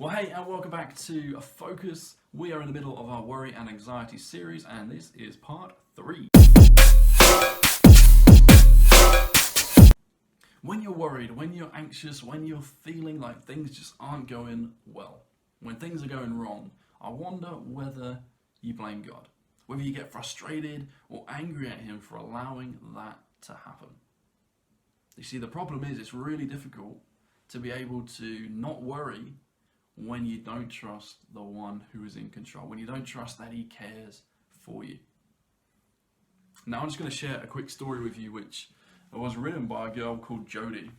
Well, hey, and welcome back to Focus. We are in the middle of our worry and anxiety series, and this is part 3. When you're worried, when you're anxious, when you're feeling like things just aren't going well, when things are going wrong, I wonder whether you blame God, whether you get frustrated or angry at Him for allowing that to happen. You see, the problem is it's really difficult to be able to not worry when you don't trust the one who is in control, when you don't trust that He cares for you. Now I'm just going to share a quick story with you which was written by a girl called Jody.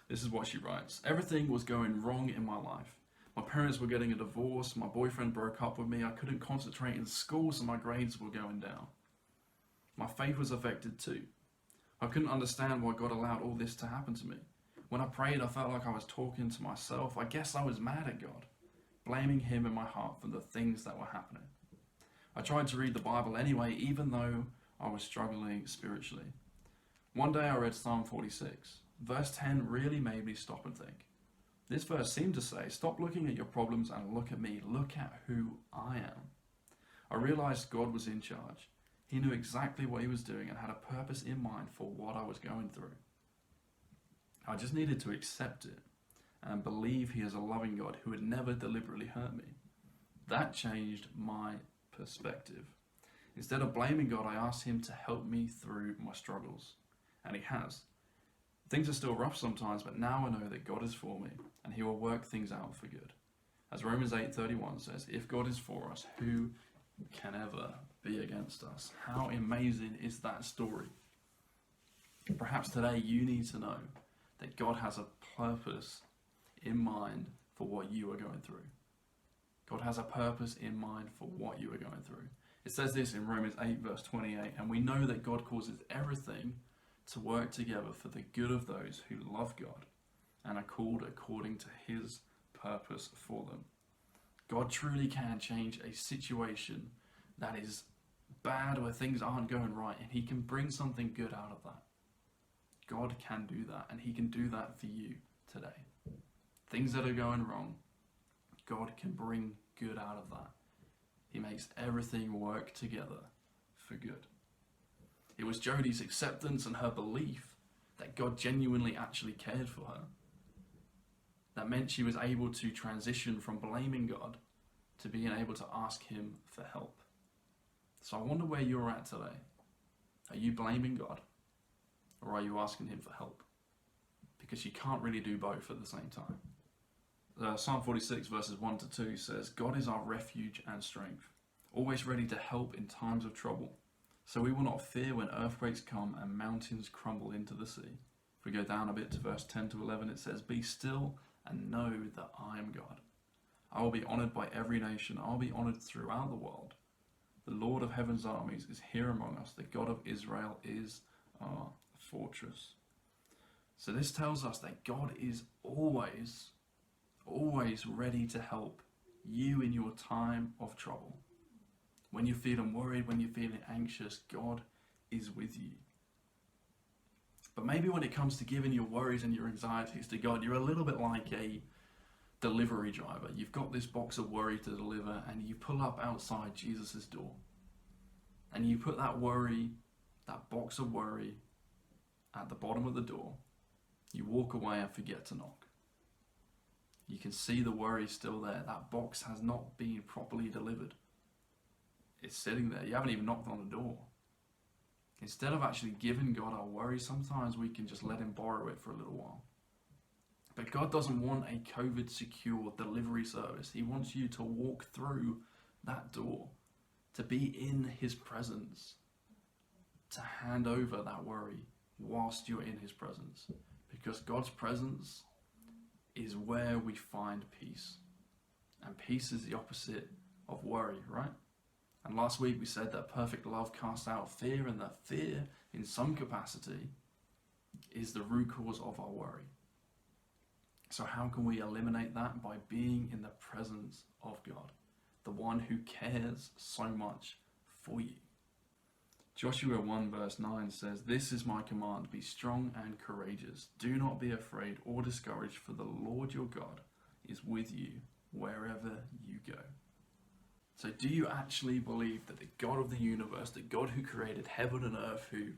This is what she writes. Everything was going wrong in my life. My parents were getting a divorce, my boyfriend broke up with me, I couldn't concentrate in school so my grades were going down. My faith was affected too. I couldn't understand why God allowed all this to happen to me. When I prayed, I felt like I was talking to myself. I guess I was mad at God, blaming Him in my heart for the things that were happening. I tried to read the Bible anyway, even though I was struggling spiritually. One day I read Psalm 46. Verse 10 really made me stop and think. This verse seemed to say, stop looking at your problems and look at me. Look at who I am. I realized God was in charge. He knew exactly what He was doing and had a purpose in mind for what I was going through. I just needed to accept it and believe He is a loving God who would never deliberately hurt me. That changed my perspective. Instead of blaming God, I asked Him to help me through my struggles. And He has. Things are still rough sometimes, but now I know that God is for me and He will work things out for good. As Romans 8:31 says, if God is for us, who can ever be against us? How amazing is that story? Perhaps today you need to know that God has a purpose in mind for what you are going through. God has a purpose in mind for what you are going through. It says this in Romans 8 verse 28, and we know that God causes everything to work together for the good of those who love God and are called according to His purpose for them. God truly can change a situation that is bad, where things aren't going right, and He can bring something good out of that. God can do that, and He can do that for you today. Things that are going wrong, God can bring good out of that. He makes everything work together for good. It was Jody's acceptance and her belief that God genuinely actually cared for her that meant she was able to transition from blaming God to being able to ask Him for help. So I wonder where you're at today. Are you blaming God? Or are you asking Him for help? Because you can't really do both at the same time. Psalm 46 verses 1 to 2 says, God is our refuge and strength, always ready to help in times of trouble. So we will not fear when earthquakes come and mountains crumble into the sea. If we go down a bit to verse 10 to 11, it says, be still and know that I am God. I will be honored by every nation. I will be honored throughout the world. The Lord of heaven's armies is here among us. The God of Israel is our fortress. So this tells us that God is always ready to help you in your time of trouble. When you're feeling worried, when you're feeling anxious, God is with you. But maybe when it comes to giving your worries and your anxieties to God, you're a little bit like a delivery driver. You've got this box of worry to deliver, and you pull up outside Jesus' door. And you put that worry, that box of worry, at the bottom of the door. You walk away and forget to knock. You can see the worry still there. That box has not been properly delivered. It's sitting there. You haven't even knocked on the door. Instead of actually giving God our worry, sometimes we can just let Him borrow it for a little while. But God doesn't want a COVID secure delivery service. He wants you to walk through that door, to be in His presence, to hand over that worry whilst you're in His presence. Because God's presence is where we find peace. And peace is the opposite of worry, right? And last week we said that perfect love casts out fear, and that fear, in some capacity, is the root cause of our worry. So how can we eliminate that? By being in the presence of God, the one who cares so much for you. Joshua 1 verse 9 says, this is my command, be strong and courageous. Do not be afraid or discouraged, for the Lord your God is with you wherever you go. So do you actually believe that the God of the universe, the God who created heaven and earth, who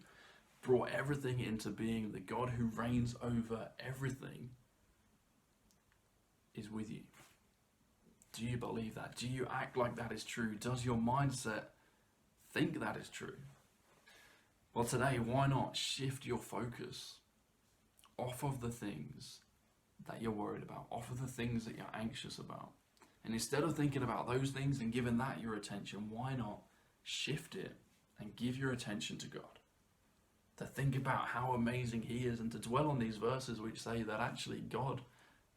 brought everything into being, the God who reigns over everything, is with you? Do you believe that? Do you act like that is true? Does your mindset think that is true? Well, today, why not shift your focus off of the things that you're worried about, off of the things that you're anxious about? And instead of thinking about those things and giving that your attention, why not shift it and give your attention to God? To think about how amazing He is, and to dwell on these verses which say that actually God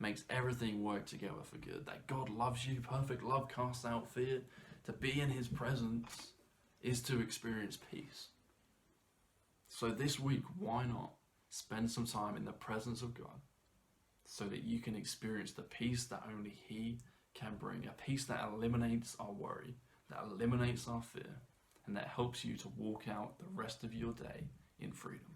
makes everything work together for good, that God loves you. Perfect love casts out fear. To be in His presence is to experience peace. So this week, why not spend some time in the presence of God so that you can experience the peace that only He can bring, a peace that eliminates our worry, that eliminates our fear, and that helps you to walk out the rest of your day in freedom.